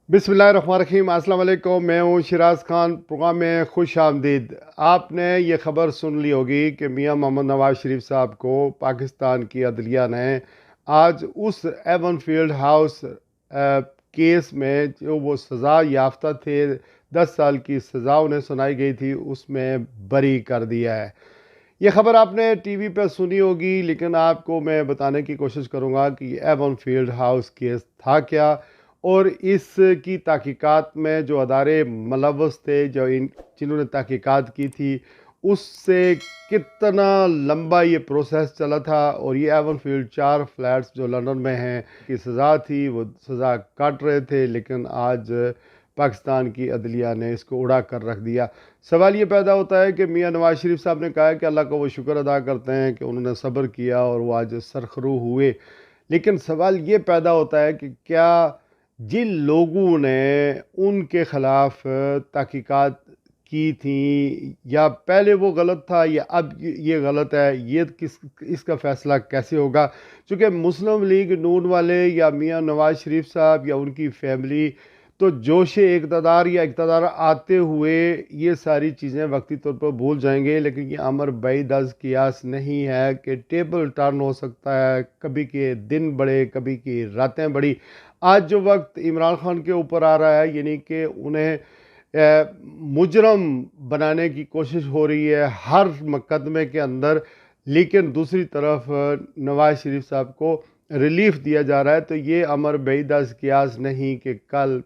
बिस्मिल्लाहिर्रहमानिर्रहीम। अस्सलाम वालेकुम। मैं हूँ शिराज खान। प्रोग्राम में खुश आमदीद। आपने ये ख़बर सुन ली होगी कि मियाँ मोहम्मद नवाज शरीफ साहब को पाकिस्तान की अदलिया ने आज उस एवन फील्ड हाउस केस में जो वो सज़ा याफ्ता थे, 10 साल की सज़ा उन्हें सुनाई गई थी, उसमें बरी कर दिया है। ये ख़बर आपने टीवी पर सुनी होगी, लेकिन आपको मैं बताने की कोशिश करूँगा कि एवन फील्ड हाउस केस था क्या, और इसकी तहकीकात में जो अदारे मुलव्वस थे, जो इन जिन्होंने तहकीकात की थी, उससे कितना लंबा ये प्रोसेस चला था। और ये एवन फील्ड 4 फ्लैट्स जो लंदन में हैं की सज़ा थी, वो सज़ा काट रहे थे, लेकिन आज पाकिस्तान की अदलिया ने इसको उड़ा कर रख दिया। सवाल ये पैदा होता है कि मियाँ नवाज शरीफ साहब ने कहा कि अल्लाह का वो शुक्र अदा करते हैं कि उन्होंने सब्र किया और वो आज सरखरू हुए। लेकिन सवाल ये पैदा होता है कि क्या जिन लोगों ने उनके ख़िलाफ़ तहकीकात की थी, या पहले वो गलत था या अब ये गलत है, ये इसका फ़ैसला कैसे होगा? चूँकि मुस्लिम लीग नून वाले या मियाँ नवाज शरीफ साहब या उनकी फैमिली तो जोश इक़्तिदार या इक़्तिदार आते हुए ये सारी चीज़ें वक्ती तौर पर भूल जाएंगे, लेकिन ये अमर बैद अज़ क़ियास नहीं है कि टेबल टर्न हो सकता है, कभी के दिन बड़े, कभी की रातें बड़ी। आज जो वक्त इमरान खान के ऊपर आ रहा है, यानी कि उन्हें मुजरम बनाने की कोशिश हो रही है हर मुकदमे के अंदर, लेकिन दूसरी तरफ नवाज शरीफ साहब को रिलीफ दिया जा रहा है। तो ये अमर बैद अज़ क़ियास नहीं कि कल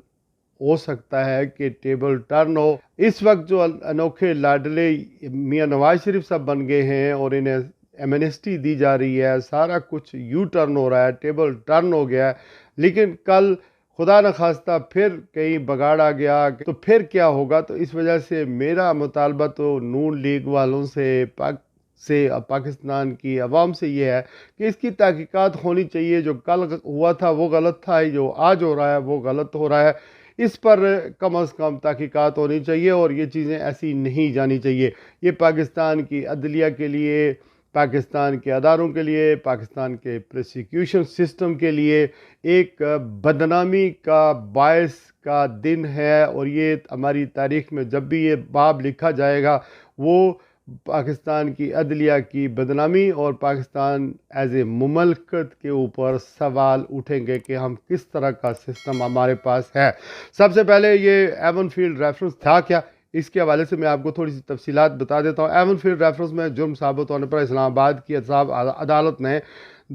हो सकता है कि टेबल टर्न हो। इस वक्त जो अनोखे लाडले मियाँ नवाज शरीफ साहब बन गए हैं और इन्हें एमनेस्टी दी जा रही है, सारा कुछ यू टर्न हो रहा है, टेबल टर्न हो गया है। लेकिन कल खुदा न खास्ता फिर कहीं बगाड़ आ गया तो फिर क्या होगा? तो इस वजह से मेरा मुतालबा तो नून लीग वालों से पाकिस्तान की आवाम से ये है कि इसकी तहकीकात होनी चाहिए। जो कल हुआ था वो गलत था, जो आज हो रहा है वो गलत हो रहा है। इस पर कम अज़ कम तहकीकात होनी चाहिए और ये चीज़ें ऐसी नहीं जानी चाहिए। ये पाकिस्तान की अदलिया के लिए, पाकिस्तान के अदारों के लिए, पाकिस्तान के प्रोसिक्यूशन सिस्टम के लिए एक बदनामी का बायस का दिन है। और ये हमारी तारीख़ में जब भी ये बाब लिखा जाएगा, वो पाकिस्तान की अदलिया की बदनामी और पाकिस्तान एज ए मुमलकत के ऊपर सवाल उठेंगे कि हम किस तरह का सिस्टम हमारे पास है। सबसे पहले ये एवन फील्ड रेफरेंस था क्या, इसके हवाले से मैं आपको थोड़ी सी तफसीलात बता देता हूँ। एवन फील्ड रेफरेंस में जुर्म साबित होने पर इस्लामाबाद की अदालत ने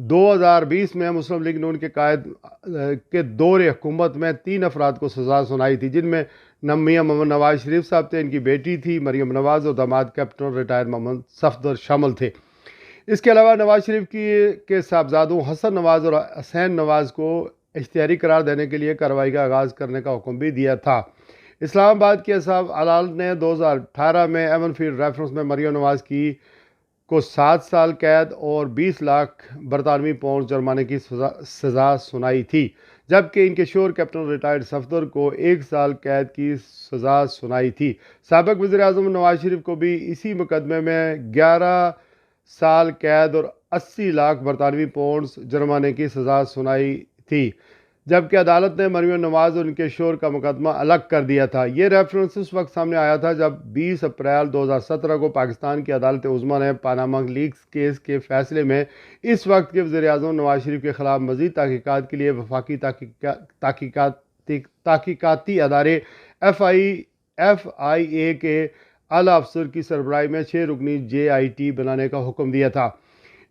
2020 में मुस्लिम लीग नून के कायद के दौरे हुकूमत में 3 अफराद को सज़ा सुनाई थी, जिनमें मियाँ मोहम्मद नवाज शरीफ साहब थे, इनकी बेटी थी मरियम नवाज़ और दामाद कैप्टन रिटायर्ड मोहम्मद सफदर शामिल थे। इसके अलावा नवाज शरीफ के साहबजादों हसन नवाज़ और हसैन नवाज़ को इख्तियारी करार देने के लिए कार्रवाई का आगाज़ करने का हुक्म भी दिया था। इस्लामाबाद की अदालत ने 2018 में एवन फील्ड रेफरेंस में मरियम नवाज़ को 7 साल कैद और 20 लाख बरतानवी पाउंड जुर्माने की सज़ा सुनाई थी, जबकि इनके शोर कैप्टन रिटायर्ड सफदर को 1 साल कैद की सज़ा सुनाई थी। साबिक़ वज़ीर-ए-आज़म नवाज शरीफ को भी इसी मुकदमे में 11 साल कैद और 80 लाख बरतानवी पाउंड जुर्माने की सज़ा सुनाई थी, जबकि अदालत ने मरियम नवाज़ और उनके शोर का मुकदमा अलग कर दिया था। ये रेफरेंस उस वक्त सामने आया था जब 20 अप्रैल 2017 को पाकिस्तान की अदालत उज़्मा ने पानामा लीक्स केस के फैसले में इस वक्त के वज़ीर-ए-आज़म नवाज शरीफ के ख़िलाफ़ मज़ीद तहकीकात के लिए वफाकी तहकीकाती अदारे FIA के आला अफसर की सरबराही में 6 रुकनी JIT बनाने का हुक्म दिया था।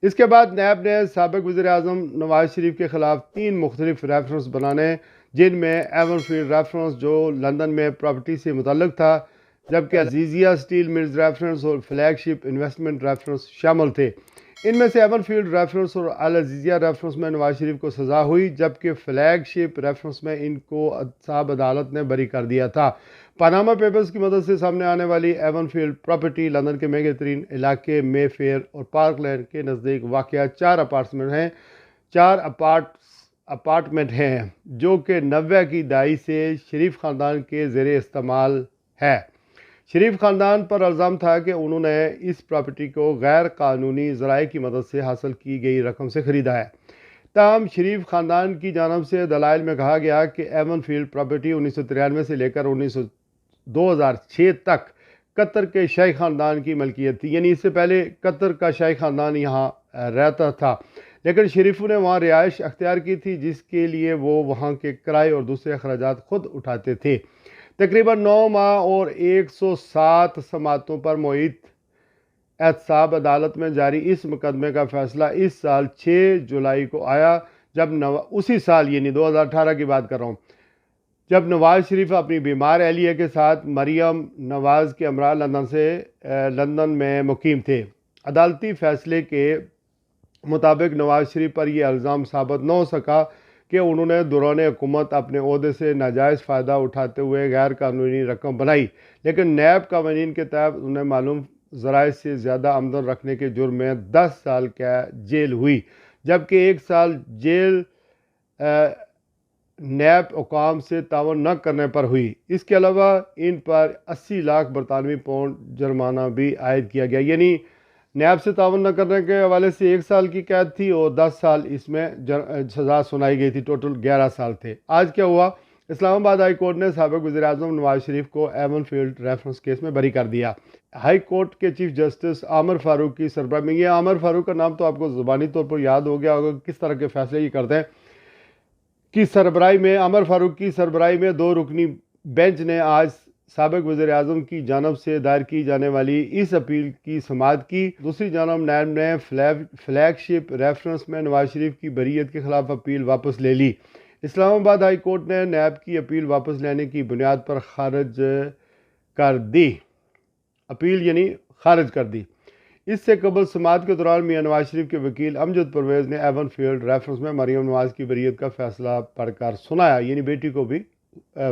इसके बाद नैब ने साबिक़ वज़ीर-ए-आज़म नवाज शरीफ के ख़िलाफ़ 3 मुख्तलिफ रेफरेंस बनाने, जिनमें एवन फील्ड रेफरेंस जो लंदन में प्रॉपर्टी से मुतल्लिक था, जबकि अजीज़िया स्टील मिल्स रेफरेंस और फ्लैगशिप इन्वेस्टमेंट रेफरेंस शामिल थे। इनमें से एवन फील्ड रेफरेंस और अल अजीज़िया रेफरेंस में नवाज शरीफ को सज़ा हुई, जबकि फ्लैगशिप रेफरेंस में इनको साहब अदालत ने बरी कर दिया था। पानामा पेपर्स की मदद से सामने आने वाली एवन फील्ड प्रॉपर्टी लंदन के महंगे तरीन इलाके मे फेयर और पार्क लैंड के नज़दीक वाक़या 4 अपार्टमेंट हैं, जो कि 90 की दहाई से शरीफ ख़ानदान के ज़ेरे इस्तेमाल है। शरीफ ख़ानदान पर इल्ज़ाम था कि उन्होंने इस प्रॉपर्टी को गैर कानूनी ज़राए की मदद से हासिल की गई रकम से ख़रीदा है। تاہم شریف خاندان کی جانب سے دلائل میں کہا گیا کہ ایون فیلڈ پراپرٹی 1993 سے لے کر 2006 تک قطر کے شاہی خاندان کی ملکیت تھی، یعنی اس سے پہلے قطر کا شاہی خاندان یہاں رہتا تھا، لیکن شریفوں نے وہاں رہائش اختیار کی تھی جس کے لیے وہ وہاں کے کرائے اور دوسرے اخراجات خود اٹھاتے تھے۔ تقریباً 9 ماہ اور 107 سماعتوں پر معید احتساب عدالت میں جاری اس مقدمے کا فیصلہ اس سال 6 جولائی کو آیا، جب اسی سال یعنی 2018 کی بات کر رہا ہوں، جب نواز شریف اپنی بیمار اہلیہ کے ساتھ مریم نواز کے ہمراہ لندن میں مقیم تھے۔ عدالتی فیصلے کے مطابق نواز شریف پر یہ الزام ثابت نہ ہو سکا کہ انہوں نے دوران حکومت اپنے عہدے سے ناجائز فائدہ اٹھاتے ہوئے غیر قانونی رقم بنائی، لیکن نیب قوانین کے تحت انہیں معلوم ذرائع سے زیادہ آمدن رکھنے کے جرم میں 10 سال جیل ہوئی، جبکہ 1 سال جیل نیب حکام سے تعاون نہ کرنے پر ہوئی۔ اس کے علاوہ ان پر 80 لاکھ برطانوی پاؤنڈ جرمانہ بھی عائد کیا گیا، یعنی نیب سے تعاون نہ کرنے کے حوالے سے 1 سال کی قید تھی اور 10 سال اس میں سزا سنائی گئی تھی، ٹوٹل 11 سال تھے۔ آج کیا ہوا؟ اسلام آباد ہائی کورٹ نے سابق وزیر اعظم نواز شریف کو ایون فیلڈ ریفرنس کیس میں بری کر دیا۔ ہائی کورٹ کے چیف جسٹس عامر فاروق کی سربراہی میں، یہ عامر فاروق کا نام تو آپ کو زبانی طور پر یاد ہو گیا ہوگا، کس طرح کے فیصلے یہ کرتے ہیں، کی سربراہی میں عامر فاروق کی سربراہی میں 2 رکنی بینچ نے آج سابق وزیر اعظم کی جانب سے دائر کی جانے والی اس اپیل کی سماعت کی۔ دوسری جانب نیب نے فلیگ شپ ریفرنس میں نواز شریف کی بریت کے خلاف اپیل واپس لے لی۔ اسلام آباد ہائی کورٹ نے نیب کی اپیل واپس لینے کی بنیاد پر خارج کر دی، اپیل یعنی خارج کر دی۔ اس سے قبل سماعت کے دوران میاں نواز شریف کے وکیل امجد پرویز نے ایون فیلڈ ریفرنس میں مریم نواز کی بریت کا فیصلہ پڑھ کر سنایا، یعنی بیٹی کو بھی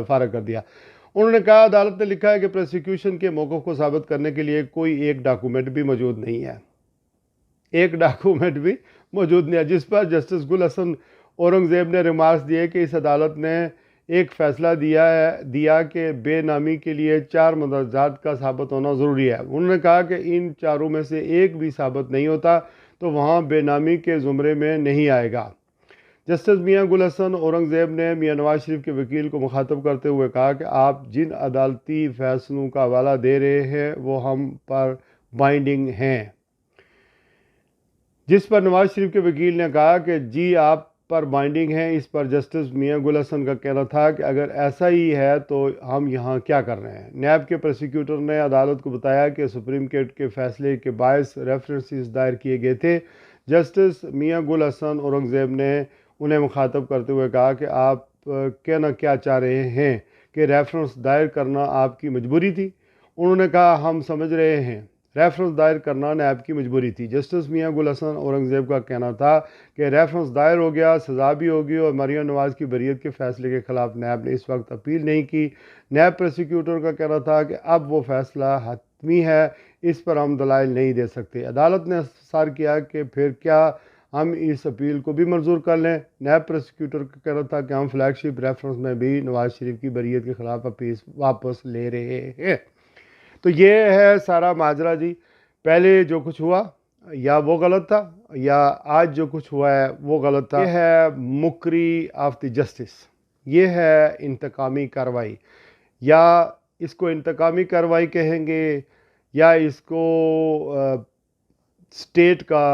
فارغ کر دیا۔ انہوں نے کہا عدالت نے لکھا ہے کہ پروسیکیوشن کے موقف کو ثابت کرنے کے لیے کوئی ایک ڈاکومنٹ بھی موجود نہیں ہے، ایک ڈاکومنٹ بھی موجود نہیں ہے، جس پر جسٹس گل حسن اورنگزیب نے ریمارکس دیے کہ اس عدالت نے ایک فیصلہ دیا کہ بے نامی کے لیے 4 مندرجات کا ثابت ہونا ضروری ہے۔ انہوں نے کہا کہ ان چاروں میں سے ایک بھی ثابت نہیں ہوتا تو وہاں بے نامی کے زمرے میں نہیں آئے گا۔ جسٹس میاں گل حسن اورنگزیب نے میاں نواز شریف کے وکیل کو مخاطب کرتے ہوئے کہا کہ آپ جن عدالتی فیصلوں کا حوالہ دے رہے ہیں وہ ہم پر بائنڈنگ ہیں، جس پر نواز شریف کے وکیل نے کہا کہ جی آپ پر بائنڈنگ ہیں۔ اس پر جسٹس میاں گل حسن کا کہنا تھا کہ اگر ایسا ہی ہے تو ہم یہاں کیا کر رہے ہیں۔ نیب کے پروسیکیوٹر نے عدالت کو بتایا کہ سپریم کورٹ کے فیصلے کے باعث ریفرنسز دائر کیے گئے تھے۔ جسٹس میاں گل حسن اورنگزیب نے انہیں مخاطب کرتے ہوئے کہا کہ آپ کہنا کیا چاہ رہے ہیں کہ ریفرنس دائر کرنا آپ کی مجبوری تھی؟ انہوں نے کہا ہم سمجھ رہے ہیں ریفرنس دائر کرنا نیب کی مجبوری تھی۔ جسٹس میاں گل حسن اورنگزیب کا کہنا تھا کہ ریفرنس دائر ہو گیا، سزا بھی ہوگی اور مریم نواز کی بریت کے فیصلے کے خلاف نیب نے اس وقت اپیل نہیں کی۔ نیب پروسیکیوٹر کا کہنا تھا کہ اب وہ فیصلہ حتمی ہے، اس پر ہم دلائل نہیں دے سکتے۔ عدالت نے استفسار کیا کہ پھر کیا ہم اس اپیل کو بھی منظور کر لیں؟ نیب پروسیکیوٹر کا کہنا تھا کہ ہم فلیگ شپ ریفرنس میں بھی نواز شریف کی بریت کے خلاف اپیل واپس لے رہے ہیں۔ تو یہ ہے سارا ماجرا جی۔ پہلے جو کچھ ہوا یا وہ غلط تھا یا آج جو کچھ ہوا ہے وہ غلط تھا۔ یہ ہے مکری آف دی جسٹس، یہ ہے انتقامی کارروائی، یا اس کو انتقامی کارروائی کہیں گے یا اس کو اسٹیٹ کا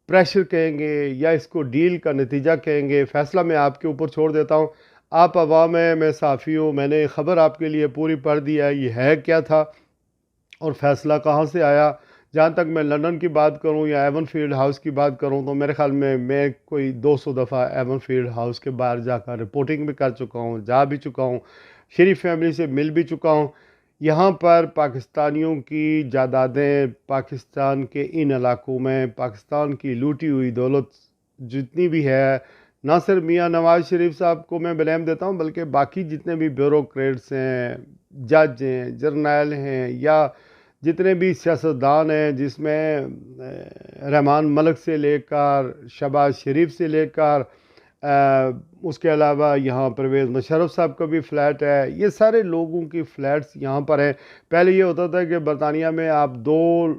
پریشر کہیں گے یا اس کو ڈیل کا نتیجہ کہیں گے۔ فیصلہ میں آپ کے اوپر چھوڑ دیتا ہوں، آپ عوام ہیں، میں صحافی ہوں، میں نے خبر آپ کے لیے پوری پڑھ دی ہے، یہ ہے کیا تھا اور فیصلہ کہاں سے آیا۔ جہاں تک میں لندن کی بات کروں یا ایون فیلڈ ہاؤس کی بات کروں تو میرے خیال میں کوئی 200 دفعہ ایون فیلڈ ہاؤس کے باہر جا کر رپورٹنگ بھی کر چکا ہوں، جا بھی چکا ہوں، شریف فیملی سے مل بھی چکا ہوں۔ یہاں پر پاکستانیوں کی جائیدادیں، پاکستان کے ان علاقوں میں پاکستان کی لوٹی ہوئی دولت جتنی بھی ہے، نہ صرف میاں نواز شریف صاحب کو میں بلیم دیتا ہوں بلکہ باقی جتنے بھی بیوروکریٹس ہیں، جج ہیں، جرنیل ہیں یا جتنے بھی سیاستدان ہیں، جس میں رحمان ملک سے لے کر شہباز شریف سے لے کر اس کے علاوہ یہاں پرویز مشرف صاحب کا بھی فلیٹ ہے، یہ سارے لوگوں کی فلیٹس یہاں پر ہیں۔ پہلے یہ ہوتا تھا کہ برطانیہ میں آپ 2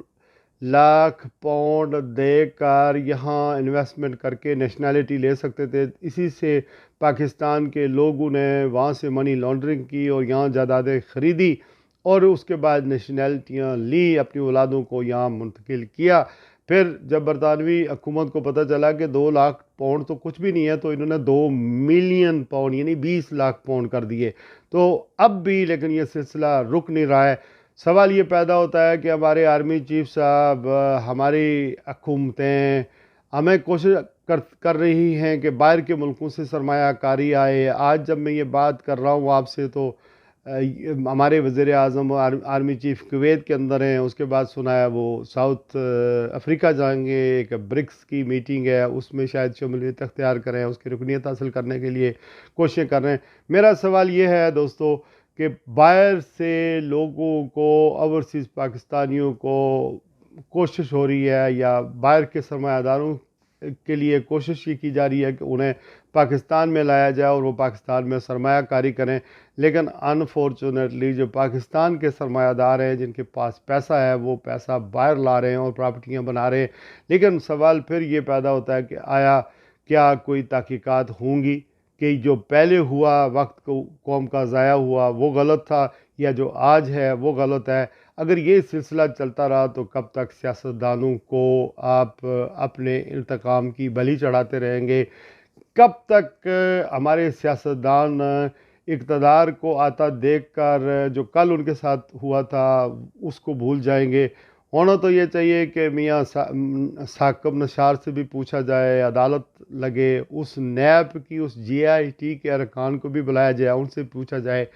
लाख पाउंड दे कर यहाँ इन्वेस्टमेंट करके नेशनैलिटी ले सकते थे। इसी से पाकिस्तान के लोगों ने वहाँ से मनी लॉन्ड्रिंग की और यहाँ जायदादें ख़रीदी और उसके बाद नेशनैलिटियाँ ली, अपनी औलादों को यहाँ मुंतकिल किया। फिर जब बरतानवी हुकूमत को पता चला कि 2 लाख पाउंड तो कुछ भी नहीं है, तो इन्होंने 2 मिलियन पाउंड यानी 20 लाख पाउंड कर दिए। तो अब भी लेकिन ये सिलसिला रुक नहीं रहा है। सवाल ये पैदा होता है कि हमारे आर्मी चीफ साहब, हमारी हुकूमतें हमें कोशिश कर रही हैं कि बाहर के मुल्कों से सरमायाकारी आए। आज जब मैं ये बात कर रहा हूँ आपसे तो हमारे वज़ीर आज़म आर्मी चीफ कुवैत के अंदर हैं, उसके बाद सुना है वो साउथ अफ्रीका जाएंगे, एक ब्रिक्स की मीटिंग है उसमें शायद शमूलियत अख्तियार करें, उसकी रुकनीत हासिल करने के लिए कोशिशें कर रहे हैं। मेरा सवाल ये है दोस्तों कि बाहर से लोगों को, ओवरसीज़ पाकिस्तानियों को कोशिश हो रही है या बाहर के सरमायादारों के लिए कोशिश ये की जा रही है कि उन्हें पाकिस्तान में लाया जाए और वो पाकिस्तान में सरमायाकारी करें, लेकिन अनफॉर्चुनेटली जो पाकिस्तान के सरमायादार हैं, जिनके पास पैसा है, वो पैसा बाहर ला रहे हैं और प्रॉपर्टियां बना रहे हैं। लेकिन सवाल फिर ये पैदा होता है कि आया क्या कोई तहकीकात होंगी कि जो पहले हुआ, वक्त को कौम का ज़ाया हुआ, वो गलत था या जो आज है वो गलत है? अगर ये सिलसिला चलता रहा तो कब तक सियासतदानों को आप अपने इंतकाम की बलि चढ़ाते रहेंगे? कब तक हमारे सियासतदान इक़्तिदार को आता देखकर जो कल उनके साथ हुआ था उसको भूल जाएंगे? होना तो ये चाहिए कि मियाँ साकिब नशार से भी पूछा जाए, अदालत लगे, उस नैब की, उस GIT के अरकान को भी बुलाया जाए, उनसे पूछा जाए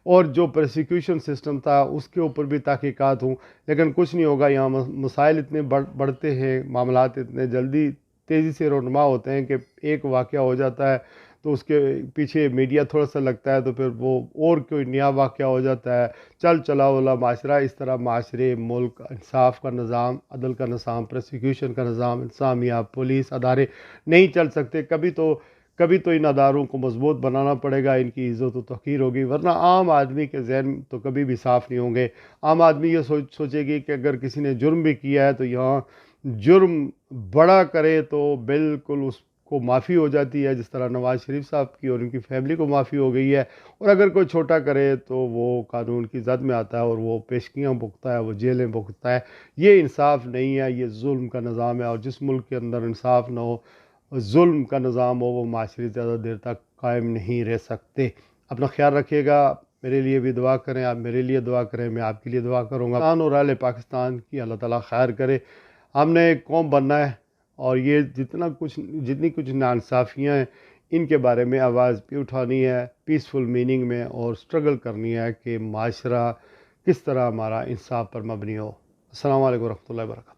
और जो प्रोसिक्यूशन सिस्टम था उसके ऊपर भी तहकीकात हों। लेकिन कुछ नहीं होगा। यहाँ मसाइल इतने बढ़ते हैं, मामलात इतने जल्दी तेज़ी से रोनमा होते हैं कि एक वाक़या हो जाता है तो उसके पीछे मीडिया थोड़ा सा लगता है तो फिर वो और कोई नया वाक़या हो जाता है। चल चला वाला माशरा, इस तरह माशरे, मुल्क, इंसाफ का निज़ाम, अदल का निज़ाम, प्रोसिक्यूशन का निज़ाम, इंतज़ामिया, पुलिस अदारे नहीं चल सकते। कभी तो इन अदारों को मजबूत बनाना पड़ेगा, इनकी इज़्ज़त व तौक़ीर होगी, वरना आम आदमी के ज़हन तो कभी भी साफ़ नहीं होंगे। आम आदमी ये सोचेगी कि अगर किसी ने जुर्म भी किया है तो यहाँ जुर्म बड़ा करे तो बिल्कुल उसको माफ़ी हो जाती है, जिस तरह नवाज़ शरीफ साहब की और उनकी फैमिली को माफ़ी हो गई है। और अगर कोई छोटा करे तो वो कानून की जद में आता है और वो पेशगियाँ भुगतता है, वो जेलें भुगतता है। ये इंसाफ नहीं है, ये जुल्म का निज़ाम है। और जिस मुल्क के अंदर इंसाफ ना हो, जुल्म का निज़ाम हो, वो माशरे ज़्यादा देर तक कायम नहीं रह सकते। अपना ख्याल रखिएगा, मेरे लिए भी दुआ करें, आप मेरे लिए दुआ करें, मैं आपके लिए दुआ करूँगा। पाकिस्तान और अहले पाकिस्तान की अल्लाह ताला खैर करे। हमने एक कौम बनना है और ये जितनी कुछ नाइंसाफ़ियाँ हैं इनके बारे में आवाज़ भी उठानी है, पीसफुल मीनिंग में, और स्ट्रगल करनी है कि माशरा किस तरह हमारा इंसाफ पर मबनी हो। अस्सलाम वालेकुम रहमतुल्लाहि व बरकातहू।